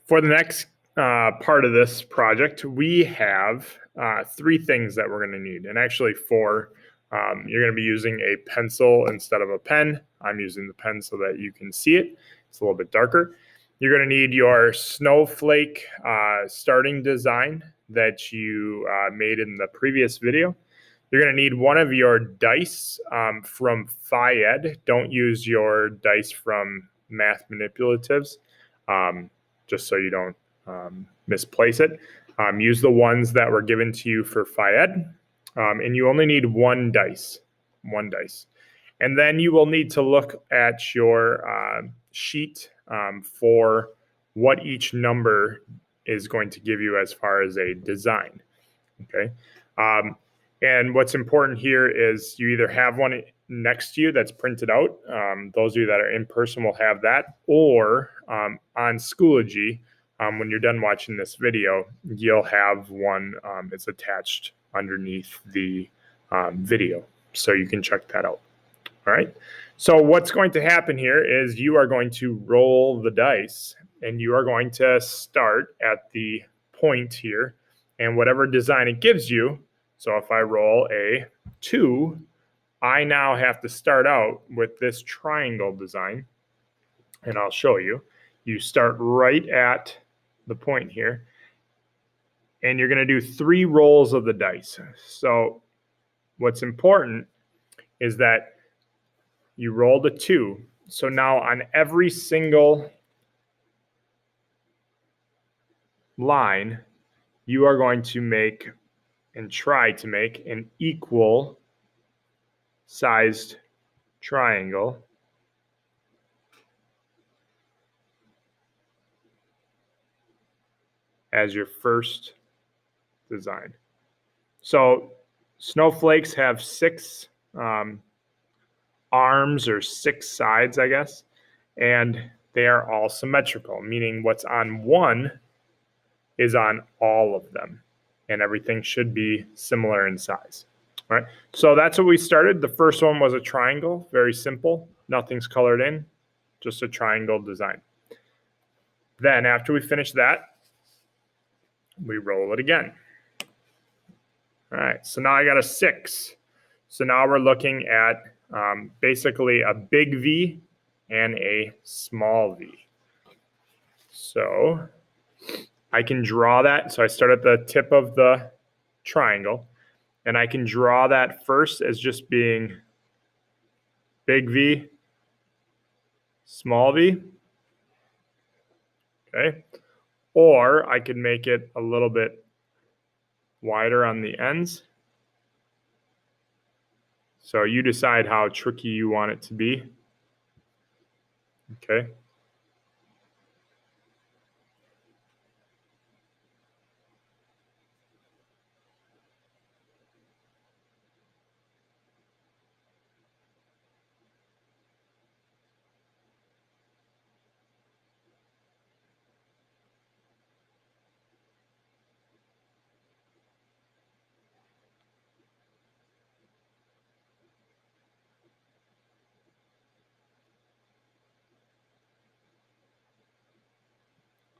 For the next part of this project, we have 3 things that we're going to need, and actually 4. You're going to be using a pencil instead of a pen. I'm using the pen so that you can see it. It's a little bit darker. You're going to need your Snowflake starting design that you made in the previous video. You're going to need one of your dice from Phi-Ed. Don't use your dice from Math Manipulatives, just so you don't misplace it. Use the ones that were given to you for Phi-Ed. And you only need one dice. And then you will need to look at your sheet for what each number is going to give you as far as a design, okay? And what's important here is you either have one next to you that's printed out. Those of you that are in person will have that, or on Schoology, when you're done watching this video, you'll have one that's attached underneath the video, so you can check that out. All right, so what's going to happen here is you are going to roll the dice, and you are going to start at the point here, and whatever design it gives you. So if I roll a 2, I now have to start out with this triangle design, and I'll show you. You start right at the point here, and you're going to do 3 rolls of the dice. So what's important is that you rolled a 2. So now on every single line, you are going to make and try to make an equal sized triangle as your first design. So snowflakes have 6 arms, or 6 sides, I guess, and they are all symmetrical, meaning what's on one is on all of them, and everything should be similar in size. All right, so that's what we started. The first one was a triangle, very simple, nothing's colored in, just a triangle design. Then after we finish that, we roll it again. All right, so now I got a 6. So now we're looking at basically a big V and a small V. So I can draw that. So I start at the tip of the triangle, and I can draw that first as just being big V, small v, okay? Or I could make it a little bit wider on the ends. So you decide how tricky you want it to be, okay?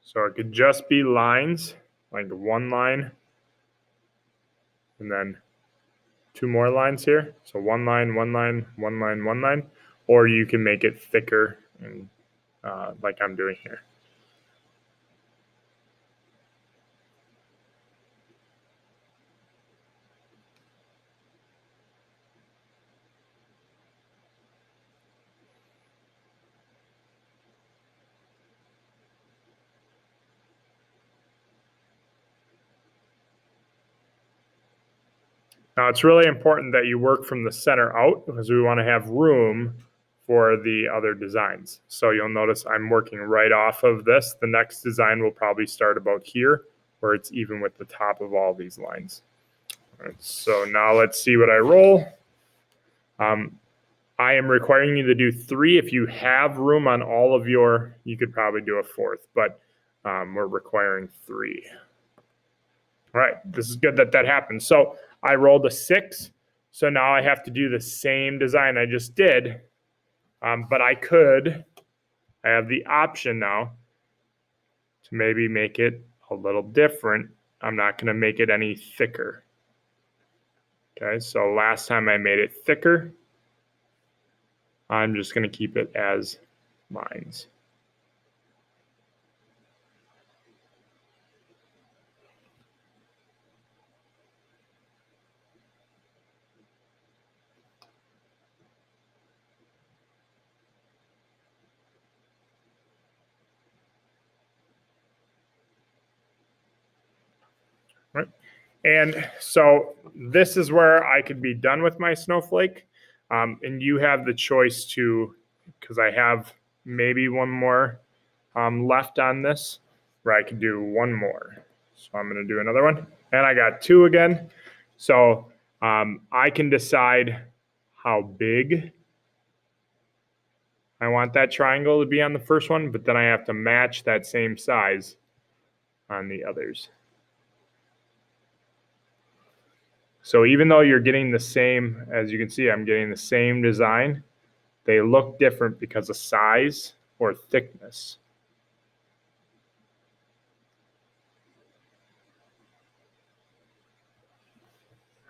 So it could just be lines, like one line, and then 2 more lines here. So one line, one line, one line, one line. Or you can make it thicker, and like I'm doing here. Now it's really important that you work from the center out, because we want to have room for the other designs. So you'll notice I'm working right off of this. The next design will probably start about here, where it's even with the top of all these lines. All right, so now let's see what I roll. I am requiring you to do 3. If you have room on all of your, you could probably do a 4th, but we're requiring 3. All right, this is good that that happened. So I rolled a 6, so now I have to do the same design I just did, but I have the option now to maybe make it a little different, I'm not going to make it any thicker. Okay, so last time I made it thicker, I'm just going to keep it as lines. Right. And so this is where I could be done with my snowflake. And you have the choice to, because I have maybe one more left on this, where I could do one more. So I'm going to do another one. And I got two again. So I can decide how big I want that triangle to be on the first one, but then I have to match that same size on the others. So even though you're getting the same, as you can see, I'm getting the same design, they look different because of size or thickness.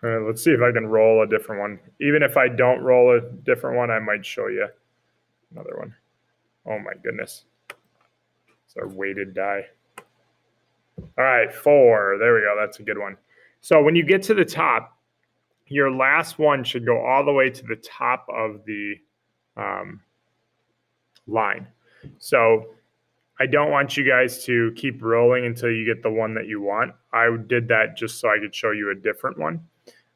All right, let's see if I can roll a different one. Even if I don't roll a different one, I might show you another one. Oh my goodness. It's our weighted die. All right, 4. There we go. That's a good one. So when you get to the top, your last one should go all the way to the top of the line. So I don't want you guys to keep rolling until you get the one that you want. I did that just so I could show you a different one.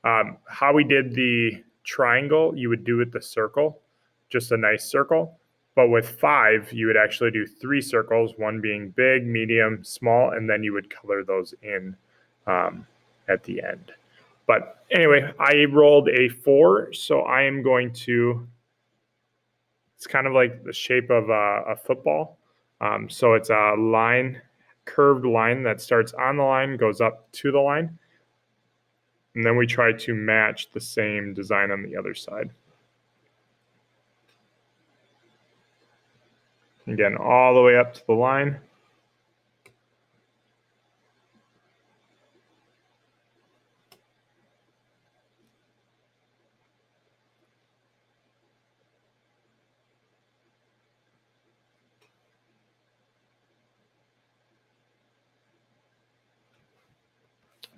How we did the triangle, you would do with the circle, just a nice circle. But with 5, you would actually do 3 circles, one being big, medium, small, and then you would color those in at the end. But anyway, I rolled a 4, so I am going to, it's kind of like the shape of a football. So it's a line, curved line that starts on the line, goes up to the line. And then we try to match the same design on the other side. Again, all the way up to the line.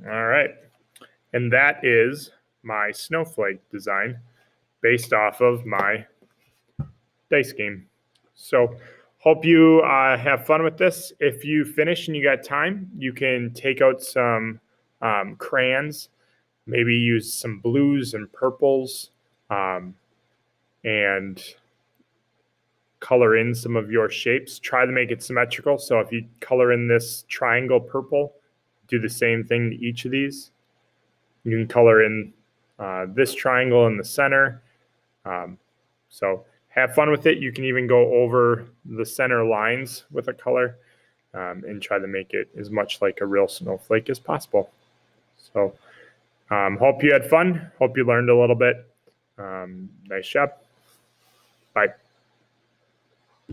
All right. And that is my snowflake design based off of my dice game. So hope you have fun with this. If you finish and you got time, you can take out some crayons, maybe use some blues and purples, and color in some of your shapes. Try to make it symmetrical. So if you color in this triangle purple, do the same thing to each of these. You can color in this triangle in the center. So have fun with it. You can even go over the center lines with a color and try to make it as much like a real snowflake as possible. So hope you had fun. Hope you learned a little bit. Nice job. Bye.